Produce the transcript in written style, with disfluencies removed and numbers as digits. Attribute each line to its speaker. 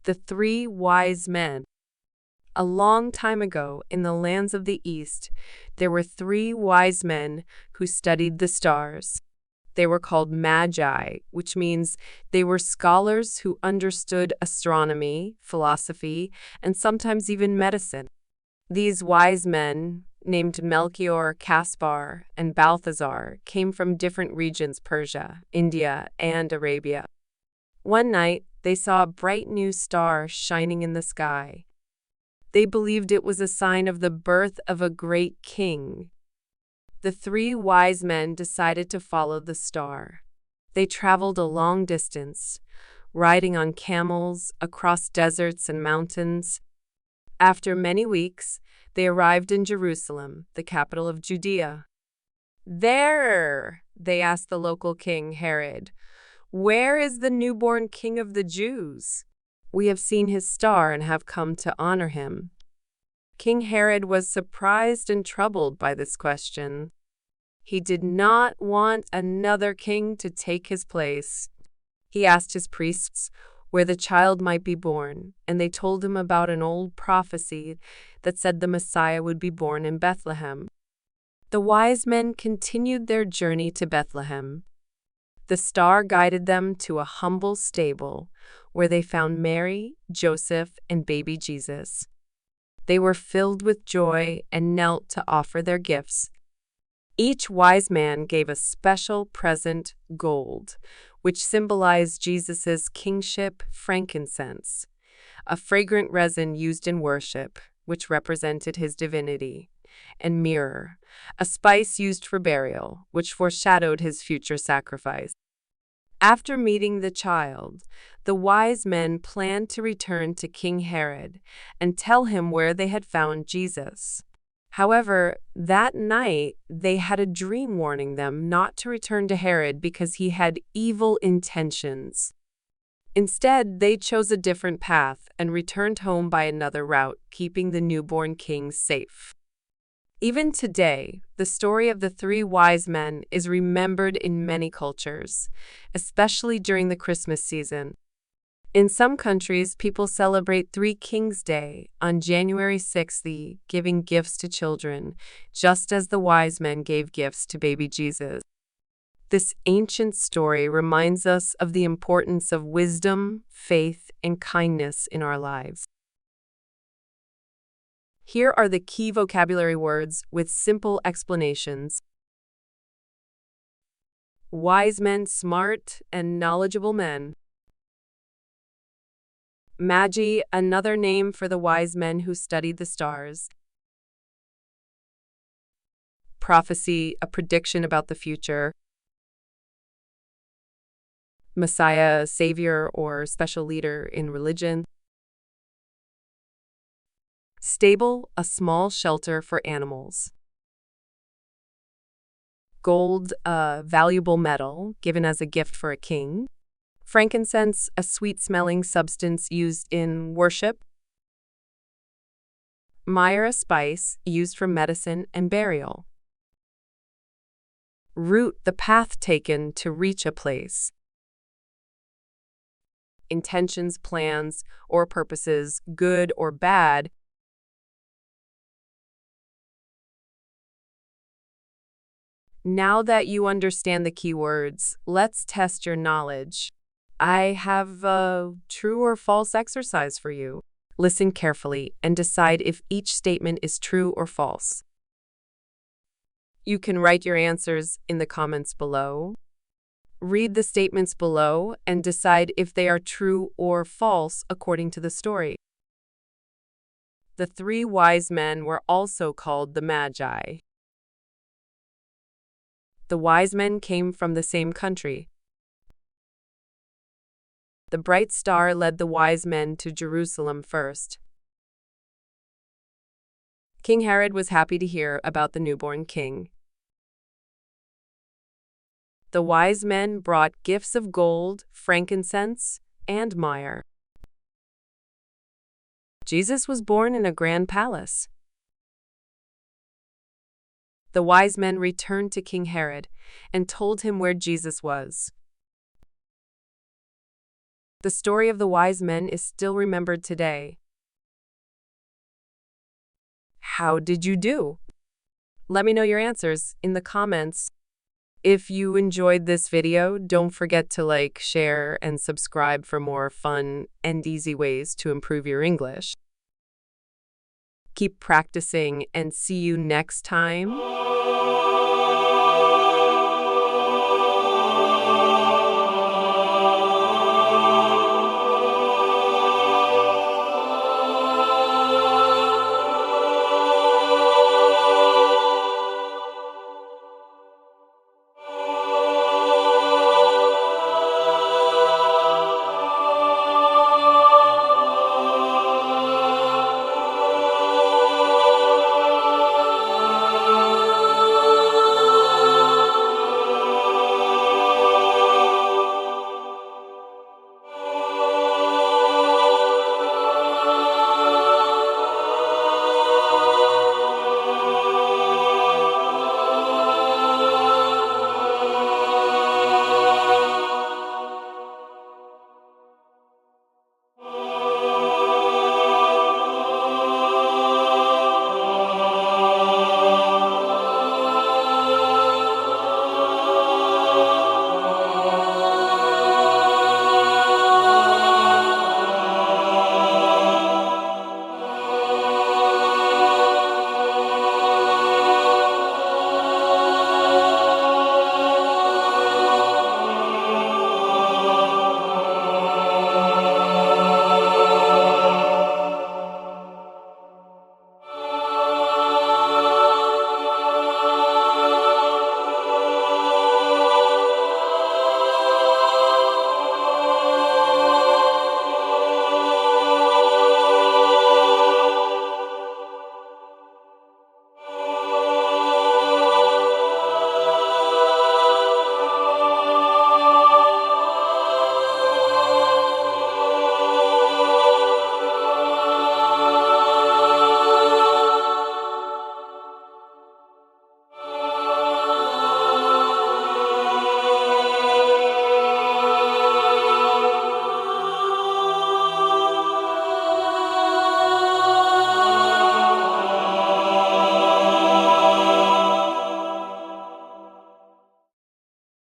Speaker 1: The Three Wise Men. A long time ago, in the lands of the East, there were three wise men who studied the stars. They were called magi, which means they were scholars who understood astronomy, philosophy, and sometimes even medicine. These wise men, named Melchior, Caspar, and Balthazar, came from different regions: Persia, India, and Arabia. One night, they saw a bright new star shining in the sky. They believed it was a sign of the birth of a great king. The three wise men decided to follow the star. They traveled a long distance, riding on camels across deserts and mountains. After many weeks, they arrived in Jerusalem, the capital of Judea. There, they asked the local king, Herod, "Where is the newborn king of the Jews? We have seen his star and have come to honor him." King Herod was surprised and troubled by this question. He did not want another king to take his place. He asked his priests where the child might be born, and they told him about an old prophecy that said the Messiah would be born in Bethlehem. The wise men continued their journey to Bethlehem. The star guided them to a humble stable where they found Mary, Joseph, and baby Jesus. They were filled with joy and knelt to offer their gifts. Each wise man gave a special present, gold, which symbolized Jesus' kingship, frankincense, a fragrant resin used in worship, which represented his divinity, and myrrh, a spice used for burial, which foreshadowed his future sacrifice. After meeting the child, the wise men planned to return to King Herod and tell him where they had found Jesus. However, that night, they had a dream warning them not to return to Herod because he had evil intentions. Instead, they chose a different path and returned home by another route, keeping the newborn king safe. Even today, the story of the three wise men is remembered in many cultures, especially during the Christmas season. In some countries, people celebrate Three Kings Day on January 6th, giving gifts to children, just as the wise men gave gifts to baby Jesus. This ancient story reminds us of the importance of wisdom, faith, and kindness in our lives. Here are the key vocabulary words with simple explanations. Wise men, smart and knowledgeable men. Magi, another name for the wise men who studied the stars. Prophecy, a prediction about the future. Messiah, savior or special leader in religion. Stable, a small shelter for animals. Gold, a valuable metal given as a gift for a king. Frankincense, a sweet-smelling substance used in worship. Myrrh, a spice used for medicine and burial. Route, the path taken to reach a place. Intentions, plans, or purposes, good or bad. Now that you understand the key words, let's test your knowledge. I have a true or false exercise for you. Listen carefully and decide if each statement is true or false. You can write your answers in the comments below. Read the statements below and decide if they are true or false according to the story. The three wise men were also called the Magi. The wise men came from the same country. The bright star led the wise men to Jerusalem first. King Herod was happy to hear about the newborn king. The wise men brought gifts of gold, frankincense, and myrrh. Jesus was born in a grand palace. The wise men returned to King Herod and told him where Jesus was. The story of the wise men is still remembered today. How did you do? Let me know your answers in the comments. If you enjoyed this video, don't forget to like, share, and subscribe for more fun and easy ways to improve your English. Keep practicing and see you next time.